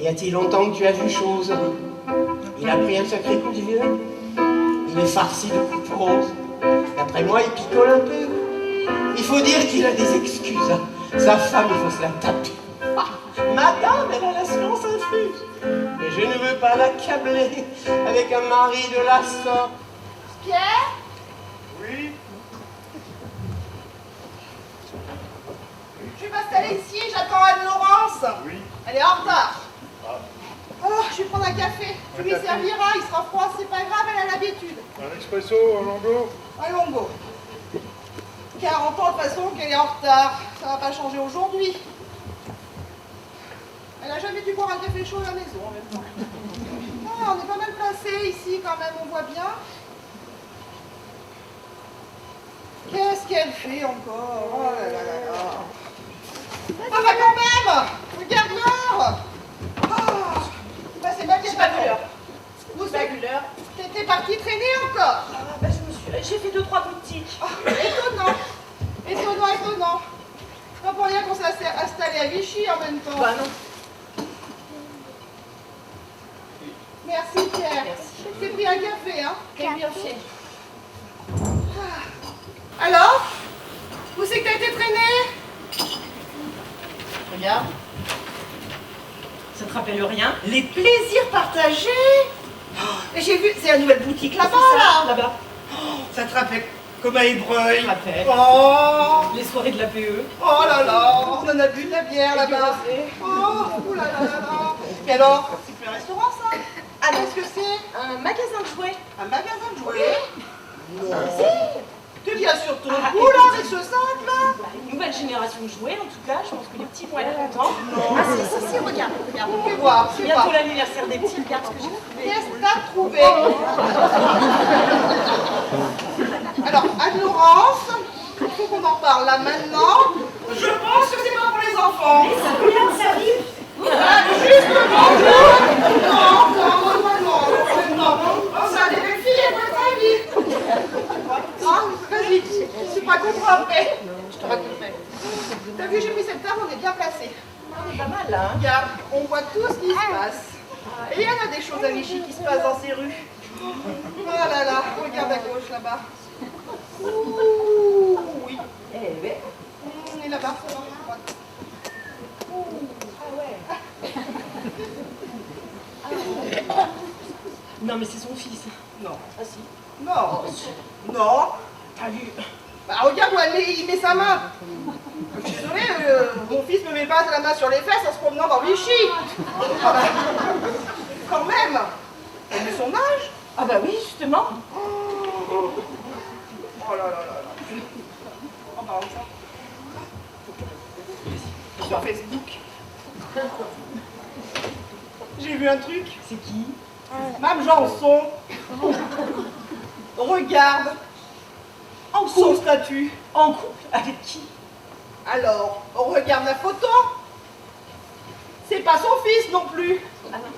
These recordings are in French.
Y a-t-il longtemps que tu as vu chose? Il a pris un sacré coup de vieux. Il est farci de coups de rose. D'après moi, il picole un peu. Il faut dire qu'il a des excuses. Sa femme, il faut se la taper. Ah, madame, elle a la science infuse. Mais je ne veux pas l'accabler avec un mari de la sorte. Pierre? Oui. Je vais m'installer ici, j'attends Anne-Laurence. Oui. Elle est en retard. Ah. Oh, je vais prendre un café. Tu lui café. serviras, il sera froid, c'est pas grave, elle a l'habitude. Un expresso, un longo. Un longo. 40 ans de toute façon qu'elle est en retard. Ça va pas changer aujourd'hui. Elle a jamais dû boire un café chaud à la maison en même temps. Ah, on est pas mal placés ici quand même, on voit bien. Qu'est-ce qu'elle fait encore? Oh là là là là. Ah bah quand même! Regarde l'heure! Ah, bah c'est bien qu'il n'y a pas de l'heure. Vous Pas vu l'heure. t'es parti traîner encore? Ah, bah, j'ai fait 2-3 boutiques. Ah, étonnant. Étonnant, étonnant. Pas pour rien qu'on s'est installé à Vichy en même temps. Bah non. Merci Pierre. Merci. Je t'ai pris un café, hein? Quel bien fait. Alors? Où c'est que t'as été traîné? Regarde. Ça te rappelle rien? Les plaisirs partagés. Et j'ai vu, c'est la nouvelle boutique là-bas, C'est ça, là. là-bas. Ça te rappelle comme à Ébreuil. Ça te rappelle. Oh, Les soirées de la PE. oh là là, on en a bu de la bière Et du là-bas. rosé. Oh, là là là là. Et alors, c'est plus un restaurant ça? Ah, qu'est-ce que c'est? Un magasin de jouets. Un magasin de jouets? Non. Tu viens sur ton Ah, coup là, écoute. avec ce sac là? Bah, une nouvelle génération de jouets, en tout cas. Je pense que les petits vont être contents. Ah si, regarde. Fais voir, fais voir. Bientôt l'anniversaire des petits. Regarde ce que j'ai trouvé. Qu'est-ce que t'as trouvé? Alors, Anne-Laurence, il faut qu'on en parle là maintenant. Je pense que c'est pas pour les enfants. Ça peut bien me servir. Ah, justement, non. Ça a des belles filles, à votre avis. Ah, vas-y, je suis pas contre après. Je te raconterai. T'as vu, j'ai pris cette table, on est bien placés. On est pas mal là. Hein. Regarde, on voit tout ce qui se passe. Et il y en a des choses à Vichy qui se passent dans ces rues. Ah là là, regarde à gauche là-bas. Ouh, oui. Eh ben. Et là-bas, à droite. Ah ouais. Non mais c'est son fils. Non. Ah si. Non. Non. T'as vu? Bah regarde où il met sa main. Je suis désolée, mon fils me met pas la main sur les fesses en se promenant dans Vichy. Ah bah, quand même. Elle met son âge. Ah bah oui justement. Oh là là là là. En parlant de ça. Sur Facebook. J'ai vu un truc. C'est qui? Mme Janson. Regarde. En Son couple. statut. En couple avec qui? Alors, on regarde la photo. C'est pas son fils non plus. Ah non.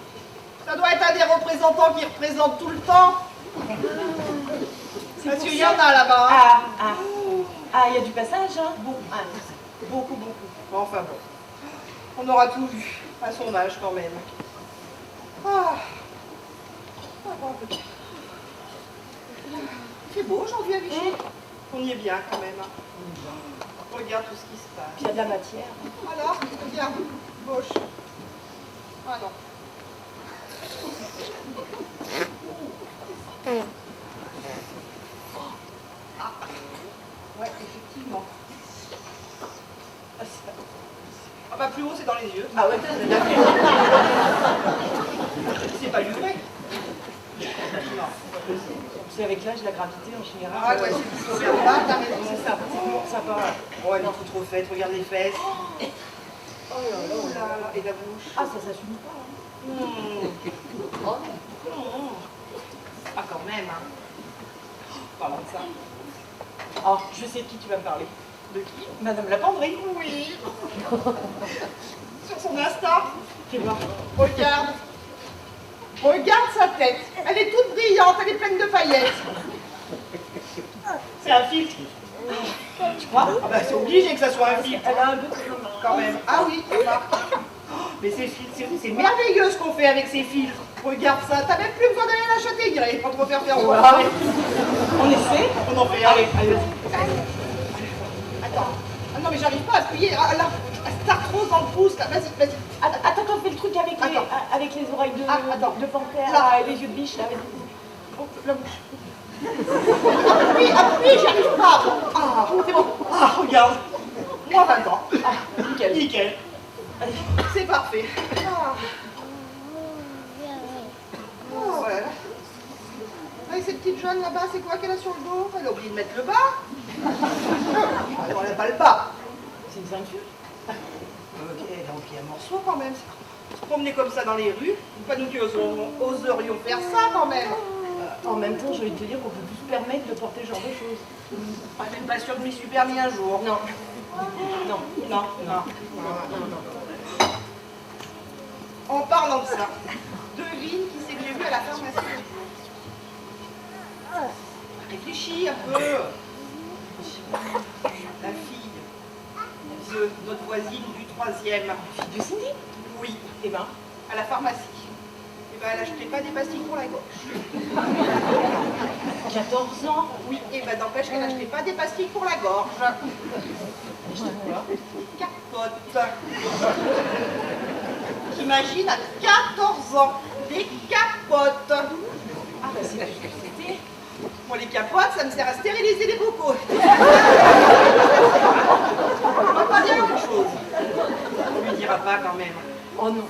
Ça doit être un des représentants qui représente tout le temps. Parce qu'il y en a là-bas. Hein. Ah, il y a du passage, hein? Bon, ah, beaucoup. Enfin bon. On aura tout vu. À son âge quand même. Ah. Ah, bon, peut-être. C'est beau aujourd'hui à Vichy. On y est bien quand même. Hein. Regarde tout ce qui se passe. Il y a de la matière. Alors, regarde. Gauche. Ah non. Ah. Ouais, effectivement. Ah, c'est pas... Ah bah plus haut, c'est dans les yeux. Ah ouais, C'est pas livré. Non. c'est avec l'âge, la gravité en général. Ah ouais, c'est qu'il faut faire là, t'as raison. C'est ça, ça part. Oh, elle est trop faite, regarde les fesses. Oh là là, Oh là là, et la bouche. ah, ça s'assume pas. Hein. Mmh. Ah quand même, hein. Parlons de ça. Oh, je sais de qui tu vas me parler. De qui? Madame Lapendrie. Oui. Sur son Insta. Fais voir. Regarde. Regarde sa tête. Elle est toute brillante, elle est pleine de paillettes. C'est un filtre. Tu crois? Ah bah c'est obligé que ça soit un filtre. Elle a un peu... Quand même. Ah oui, remarque. Mais Mais c'est merveilleux ce qu'on fait avec ces filtres. Regarde ça, t'as même plus besoin d'aller à la Châtaignerie pour te refaire faire voir. Ah ouais. On essaie. On en fait un. Allez, allez. Attends. Ah non mais j'arrive pas à appuyer. Ah là, t'arthrose dans le pouce là. Vas-y, vas-y. Attends, fais le truc avec les oreilles de panthère, là, et les yeux de biche, là, vas-y. Oh, la bouche. Appuie, j'y arrive pas. Ah, c'est bon. Ah, regarde. Moins 20 ans. Ah, nickel. Nickel. Allez. C'est parfait. Ah. Oh, ouais. Et cette petite jaune là-bas, c'est quoi qu'elle a sur le dos? Elle a oublié de mettre le bas. Alors, elle n'a pas le bas. C'est une ceinture. Ok, donc il y a un morceau quand même. Se promener comme ça dans les rues, pas nous qui oserions faire ça quand même. En même temps, j'ai envie de te dire qu'on peut plus se permettre de porter ce genre de choses. Ah, même pas sûr que je m'y suis permis un jour. Non. Non. Non. En parlant de ça, devine qui c'est que j'ai vu à la pharmacie. Réfléchis un peu. La fille de notre voisine du 3e. Fille de Cindy? Oui, Eh ben, à la pharmacie. Eh ben, elle achetait pas des pastilles pour la gorge. 14 ans. Oui, et ben n'empêche qu'elle n'achetait pas des pastilles pour la gorge. Acheter quoi? Des capotes. T'imagines, à 14 ans, des capotes. Ah bah c'est plus que c'était. Bon, les capotes, ça me sert à stériliser les bocaux. On va pas dire autre chose. On lui dira pas quand même. Oh non.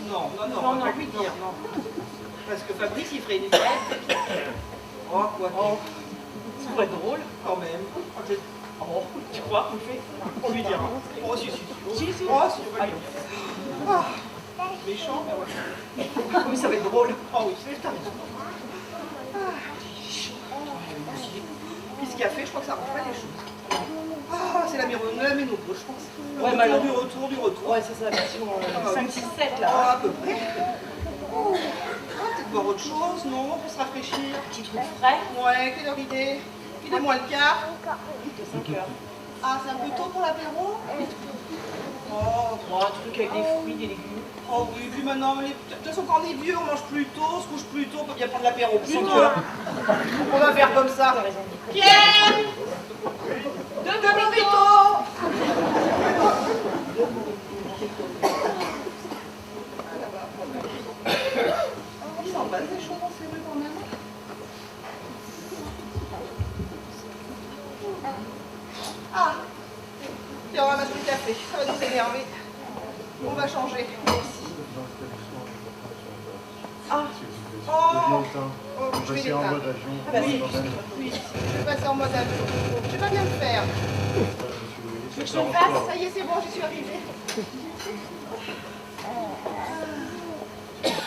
Non, on Non, va non, pas lui dire, non. Parce que Fabrice, il ferait une fête. Oh, quoi que. Oh, ça pourrait être drôle. Quand même. Oh, tu crois qu'on le fait? On lui dira. Oh, si. Si. Oh, si, on va lui dire. Ah, méchant, mais ouais. Oui, ça va être drôle. Oh oui, c'est ça. Puis ce qu'il a fait, je crois que ça range pas les choses. Ah, c'est la ménopause, je pense. Ouais, Le malheureux. retour du retour. Ouais, c'est ça, version 5, 6, 7 là. Ah, à peu près. Oh, peut-être boire autre chose, non, pour se rafraîchir. Petit truc frais Ouais, quelle heure il est? Il est moins le quart. de 5 heures. Ah, c'est un peu tôt pour l'apéro? Oh, Bon, un truc avec des fruits, des légumes. oh oui, puis maintenant, de toute façon, quand on est vieux, on mange plus tôt, on se couche plus tôt, on peut bien prendre l'apéro plus 5 tôt. heures. On va faire comme ça. T'as raison. Pierre! Deux mojitos! Il s'en passe des choses dans ces rues quand même. Ah! Tiens, on ramasse le café, ça va nous énerver. On va changer. Ah, Oh, je vais l'éteindre. Ah bah oui, oui, je vais passer en mode avion. Je vais pas bien le faire. tu veux que je le fasse? Ça y est, c'est bon, j'y suis arrivée.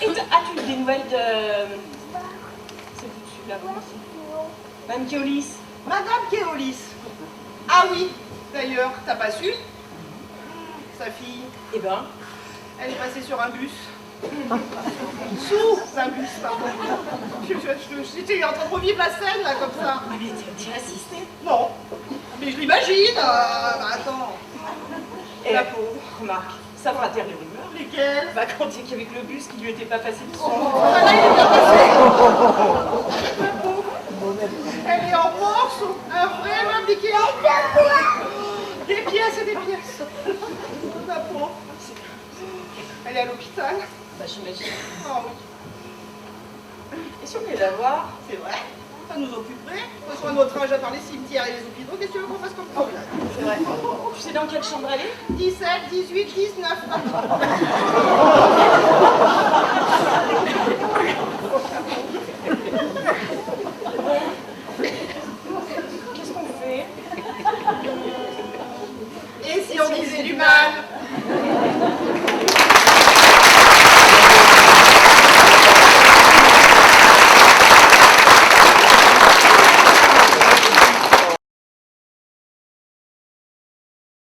Et as-tu des nouvelles de... C'est tout dessus là, comment c'est? Madame Kéolis. Madame Kéolis. Ah oui, d'ailleurs, t'as pas su? Sa fille, Eh ben, elle est passée sur un bus. Sous un bus, pardon. J'étais en train de revivre la scène, là, comme ça. ah mais tu as assisté? Non, mais je l'imagine. Bah attends, Eh, la pauvre. remarque, ça fera taire les rumeurs. Lesquelles? Bah quand il y qu'avec le bus qui lui était pas facile. Ah là, il est bien passé. La pauvre. Elle est en morceaux. Un vrai meuble d'Ikea. Des pièces et des pièces. La pauvre. Elle est à l'hôpital. Bah j'imagine. Ah oui, Et si on voulait la voir? c'est vrai. Ça nous occuperait. De toute façon, à notre âge, à part les cimetières et les hôpitaux, qu'est-ce que tu veux qu'on fasse comme ça? C'est vrai. Tu sais dans quelle chambre elle est? 17, 18, 19.